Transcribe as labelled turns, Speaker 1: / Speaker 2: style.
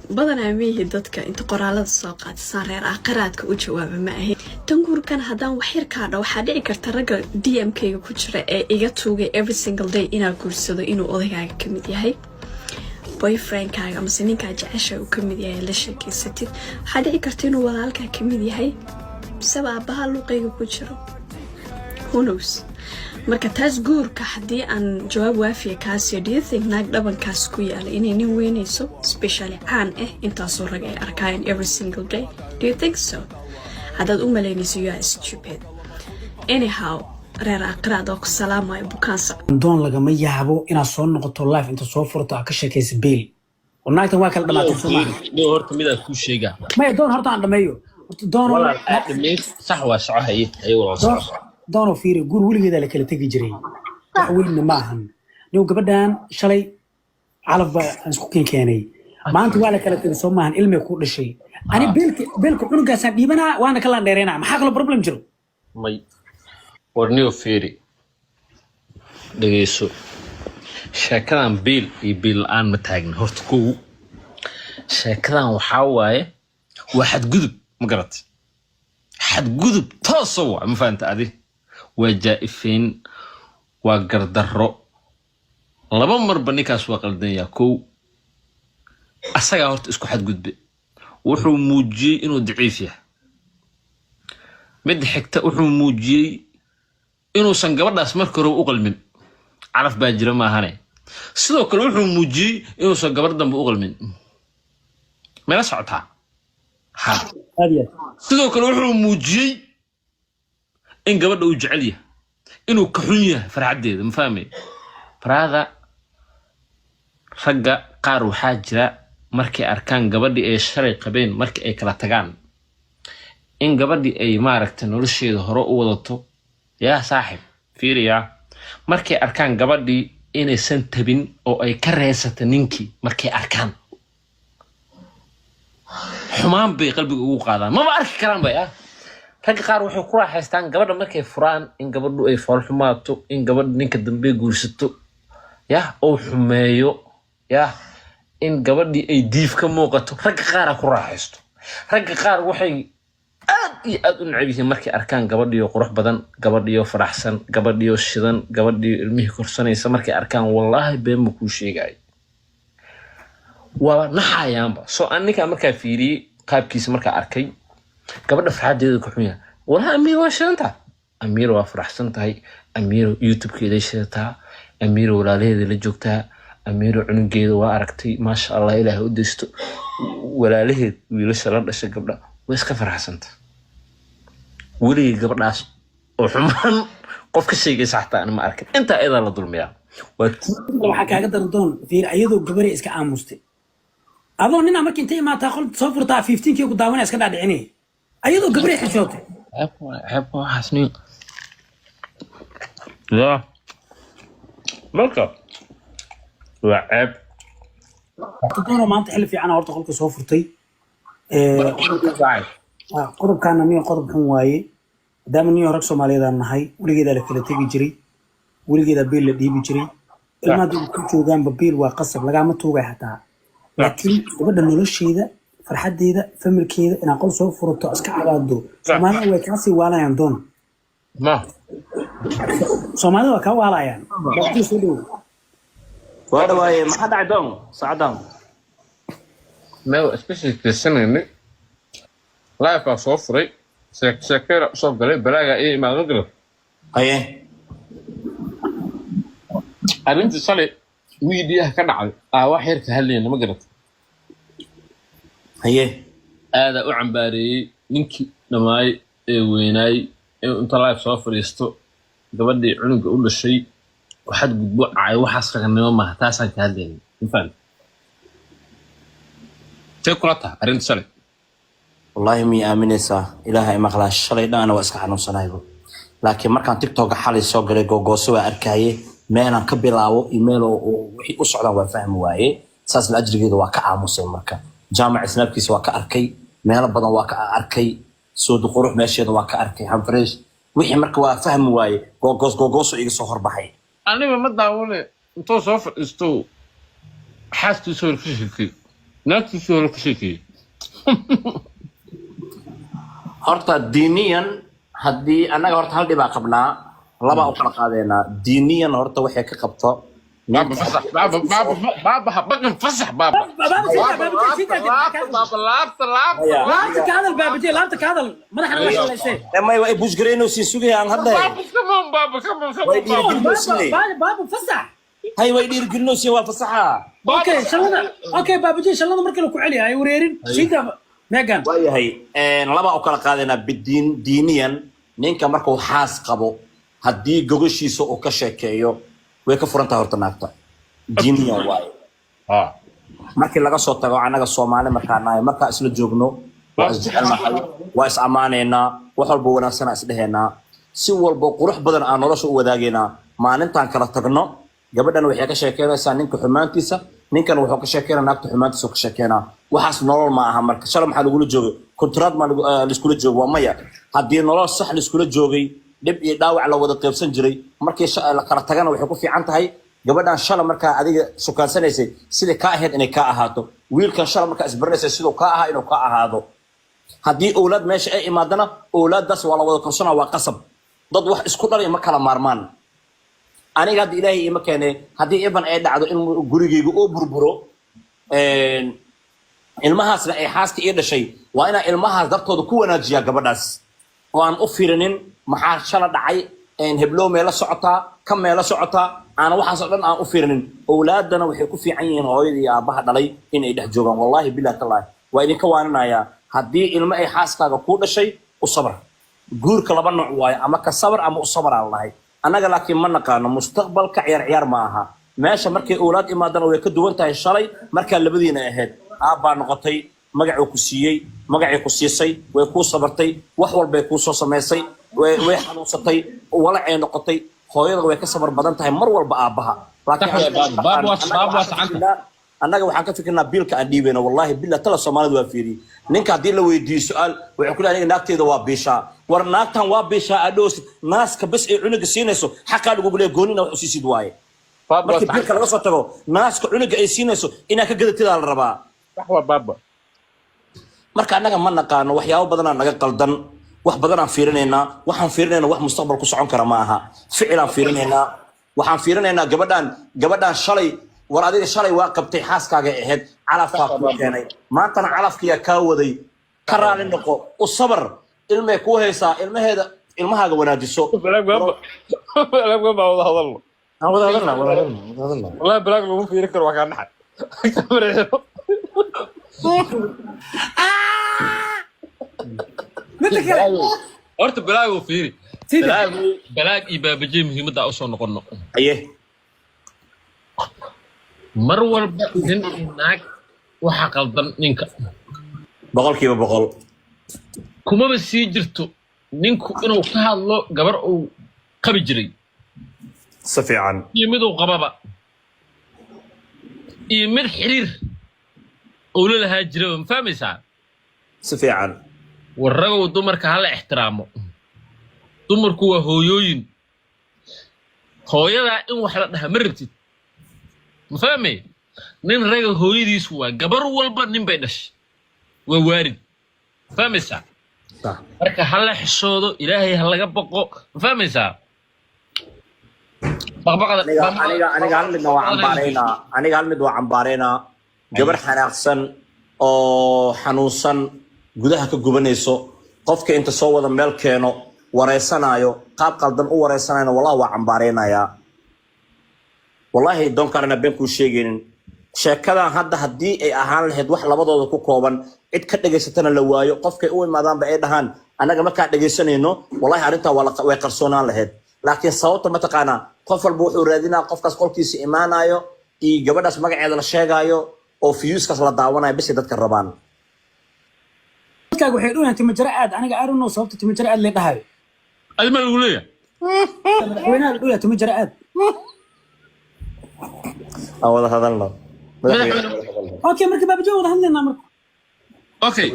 Speaker 1: بدنا ميه دتك أنت قرالة الساقات صار عقراتك وجواب معه تنقول كان هذا وحير كذا وحدي كرترجع DM كي كشرة إجتوجي every single day إنا كورسده إنه أضيع كمية هاي boyfriend كاga ama ninka jecesha uu kamid yahay la sheekeysatid waxa dhici karta inuu walaalka kamid yahay sababaha luqayga ku jiro who knows marka taas guurka hadii aan jawaab waafiya kaasi do you think naag dhabankaas ku yaala inay nin weynayso especially aan inta soo rag ay arkaan every single day do you think so hadaad u maleynayso you are stupid anyhow reer aqraad oo salaamay bukaansa
Speaker 2: doon lagama yaabo inaad soo noqoto live inta soo furto ka sheekaysa biil wanaagtan waa kala dhamaatay
Speaker 3: Soomaaliya horta mid aan ku sheegaa
Speaker 2: ma doon horta aan dhameeyo doon
Speaker 3: sax waa socohay ay walaal
Speaker 2: doon fiiri guur wiligeeda la kala tagi jiray wax weyn ma ahan niyo gabadhan shalay calaf aan isku keenay maanta waa la kala tagay soo maahan ilmi ku dhashay ani biilka cunugaas dhiibana waana kala dheereena maxaa kala problem jiro
Speaker 3: may warniyo fiiri dhageyso sheekadan biil iyo biil aan ma taagin horta koow sheekadan waxaa waaye waa xadgudub ma garatay xadgudub taasoo waa ma fahamta adi waa jaa'ifiin waa gardarro laba marba ninkaas waa qaldanyaa koow asagaa horta isku xadgudbe wuxuu muujiyey inuu daciif yahay mid xigta wuxuu muujiyey inuusan gabadhaas marka hore u qalmin caraf baa jira maahane sidoo kale wuxuu muujiyey inuusan gabar dambe u qalmin meela socotaa ha sidoo kale wuxuu muujiyey in gabadha uu jecel yahay inuu ka xun yahay farxadeeda ma fahmay brother ragga qaar waxaa jira markay arkaan gabadhii ay shalay qabeen markii ay kala tagaan in gabadhii ay maaragtay nolosheeda hore u wadato yaa saaxib fiiriya markay arkaan gabadhii inaysan tabin oo ay ka reesata ninkii markay arkaan xumaan bay qalbiga ugu qaadaan ma arki karaan bay ragga qaar waxay ku raaxaystaan gabadha markay furaan in gabadhu ay fool xumaato in gabadha ninka dambe guursato oo xumeeyo in gabadhii ay diif ka muuqato ragga qaar ku raaxaysto ragga qaar waxay aad u nacib yihiin markay arkaan gabadhiyo qurux badan gabadhiyo faraxsan gabadhiyo shidan gabadhiyo ilmihii korsanaysa markay arkaan wallahi been ma ku sheegay waa naxayaanba soo annika markaa fiiriyay qaabkiisa markaa arkay gabadha farxadeedu ka xun yahay wallahi amiir waa shidanta amiir waa faraxsan tahay amiir YouTube-keeda shidataa amiir walaalaheeda la joogtaa amiir cunugeeda waa aragtay maasha Allah ilaahay u deesto walaalaheed wiilasha la dhashay gabdha way iska faraxsanta wali gabadhaas oo xumaan qof ka sheegay saxta aan ma arkin inta ayada la dulmiyaa
Speaker 2: waxa kaaga dardoon fiir ayadoo gabar iska aamustay adoo nina markii intay imaata qol soo furtaa 15 kii ku daawanay iska dhaadhicinay ayadoo gabar xishootay
Speaker 3: xabo xasni la marka waa ceeb
Speaker 2: doona maanta xil fiican horta qolka soo furtay qodobkaana miya qodob xun waaye maadaama niyo rag Soomaaliyeed aan nahay weligeeda la kala tegi jiray weligeeda biil la dhiibi jiray ilmaha ku joogaanba biil waa qasab lagama tuugay xataa laakiin gabadha nolosheeda farxadeeda familkeeda inaan qol soo furto iska cabaado Soomaalida way ka sii waalayaan doon Soomaalida waa ka waalayaan dadkii soo dhow
Speaker 4: وهذا واي ما حد عدهم صعدهم
Speaker 3: no especially the cinema life of free سكر صوب قليل بلاقي ايه ما نقدر
Speaker 4: ايه
Speaker 3: أنت صلي ميديا كنعل واحد كهلين ما قدرت
Speaker 4: ايه
Speaker 3: هذا وعم باري نينكي نماي ويناي انت لايف صوفر يستو قبل عنق اقول الشيء waxaad gudbocay waxaas raganimo ma taasaan ka hadlayay infan teekulata arin shalay
Speaker 4: wallahi mi aaminaysa ilaahay maqla shalay dhaana waa iska xanuunsanaaybo laakiin markaan TikTok xalay soo galay googooso waa arkayay meelan ka bilaabo email oo wixii u socdaan waa fahmi waaye saas la ajrigeedu waa ka aamusay marka jaamac snapkiisa waa ka arkay meel badan waa ka arkay soo qurux meesheeda waa ka arkay hanfresh wixii marka waa fahmi waaye googooso iga soo horbaxay
Speaker 3: أنا ما داونه أنتو سوف استو حاسس سوي كل شيء نفس الشغل كشكي
Speaker 4: horta diiniyan haddii annaga horta hal dhibaa qabnaa laba u kala qaadeenaa diiniyan horta waxay ka qabto
Speaker 3: بابا فسح بابا حبك فسح بابا بابا
Speaker 2: لابتك هذا البابجي لابتك هذا ما نحن وش ولا شيء
Speaker 4: may waa bush gareyno si sugaya aan hadda
Speaker 3: كمان بابا
Speaker 2: بابا فسح
Speaker 4: hay way dhiirgelino si waa fasaxa
Speaker 2: اوكي شلنا اوكي بابجي شلنا markii ku celiya ay wareerin sida megan
Speaker 4: waayahay laba u kala qaadeenaa diiniyan ninka markuu xaas qabo haddii gogoshiisa uu ka sheekeeyo way ka furantahay horta naagta diiniyan waaye markii laga soo tago annaga Soomaali markaanahay marka isla joogno waa isjecelnahay waa is amaaneynaa wax walba wanaagsan is dhaheynaa si walba qurux badan aan nolosha u wadaageynaa maalintan kala tagno gabadhan waxay ka sheekeynaysaa ninka xumaantiisa ninkan wuxuu ka sheekeynaa naagta xumaantiisa ka sheekeynaa waxaas nolol ma aha marka shalay maxaa lagu joogay kontraad ma la iskula joogo waa maya haddii nolol sax la iskula joogay dib iyo dhaawac la wada qaybsan jiray markii la kala tagana waxay ku fiican tahay gabadhan shalay markaa adiga sukansanaysay sidii ka ahayd inay ka ahaato wiilkan shalay markaa isbaranaysay sidoo ka ahaa inuu ka ahaado haddii awlaad meesha ay imaadana awlaaddaas waa la wada korsanaa waa qasab dad wax isku dhalay ma kala maarmaan aniga hadda ilaahay ima keenay haddii iban ay dhacdo in gurigeyga oo burburo ilmahaasna ay xaaska ii dhashay waa inaan ilmahaas dartooda ku wanaajiyaa gabadhaas oo aan u fiirinin maxaa shala dhacay heblow meela socotaa ka meela socotaa aan waxaas oo dhan aan u fiirinin awlaadana waxay ku fiican yihiin hooyada iyo aabbaha dhalay inay dhex joogaan wallaahi billahi tallahi waa idinka waaninayaa haddii ilmo ay xaaskaaga kuu dhashay u sabr guurka laba nooc waaye ama ka sabr ama u sabr aan lahay annaga laakiin ma naqaano mustaqbalka ciyaar ma aha meesha markay awlaad imaadana way ka duwan tahay shalay markaa labadiina ahayd aabbaa noqotay magacuu ku siiyey magacii ku siisay way kuu sabartay wax walbay kuu soo samaysay way xanuunsatay walacay noqotay hooyada way ka sabar badan tahay mar walba aabbaha annaga waxaan ka fikirnaa biilka aan dhiibayno wallaahi billah tala Soomaalidu waa fiiri ninka haddii la weydiiyo su'aal wuxuu ku leeyahay naagteeda waa biishaa war naagtan waa biishaa adhoos naaska bas ay cunuga siinayso xaqaa lagu leeyahay goonina wax u siisid waaye markii biilka laga soo tago naaska cunuga ay siinayso inaa ka gadatida la rabaa marka annaga ma naqaano waxyaabo badan aan naga qaldan wax badan aan fiirinaynaa waxaan fiirinaynaa wax mustaqbal ku socon kara ma aha ficil aan fiirinaynaa waxaan fiirinaynaa gabadhan shalay war adiga shalay waa qabtay xaaskaaga ahayd calafkaa ku keenay maantana calafkiyaa kaa waday ka raali noqo u sabar ilmay kuu haysaa ilmahaaga wanaajiso
Speaker 3: والله بلاك لو في ركر وكان نحن horta balaag oo fiiri balaag iyo baabaje muhiimada u soo noqono
Speaker 4: aye
Speaker 3: mar walba nin naag waxa qaldan ninka
Speaker 4: 100%
Speaker 3: kuma ba sii jirto ninku inuu ka hadlo gabar uu qabi jiray
Speaker 4: safiican
Speaker 3: iyo mid uu qababa iyo mid xiriir oo la lahaa jiray ma fahmaysaa
Speaker 4: safiican
Speaker 3: warragow dumarka hala ixtiraamo dumarku waa hooyooyin hooyada in wax la dhaha ma rabtid ma fahmay nin raga hooyadiisu waa gabar walba nin bay dhashay waa waarid fahmaysaa marka hala xishoodo ilaahay ha laga baqo ma fahmaysaa
Speaker 4: aniga hal mid waa cambaaraynaa gabar xanaaqsan oo xanuunsan gudaha ka gubanayso qofka inta soo wada meel keeno wareysanayo qaab qaldan u wareysanayna wallahi waa cambaaraynayaa wallahi doon karana been ku sheegaynin sheekadan hadda haddii ay ahaan lahayd wax labadooda ku kooban cid ka dhageysatana la waayo qofkay u imaadaanba ay dhahaan annaga markaan dhageysanayno wallahi arrintaa way qarsoonaan lahayd laakiin sababta mataqaanaa qof walba wuxuu raadinaa qofkaas qolkiisa imaanayo iyo gabadhaas magaceeda la sheegaayo oo fiyuuskaas la daawanayo bisi dadka rabaan
Speaker 2: dadkaaga waxay dhunaan timajara aad aniga aruno sababta timajara aad lee dhahayo
Speaker 3: adima lagu leeyahay
Speaker 2: madaxweynaha la dhulaya timajara aad
Speaker 4: wada hadalno
Speaker 2: okay marka baabajo wada hadlaynaa marka
Speaker 3: okay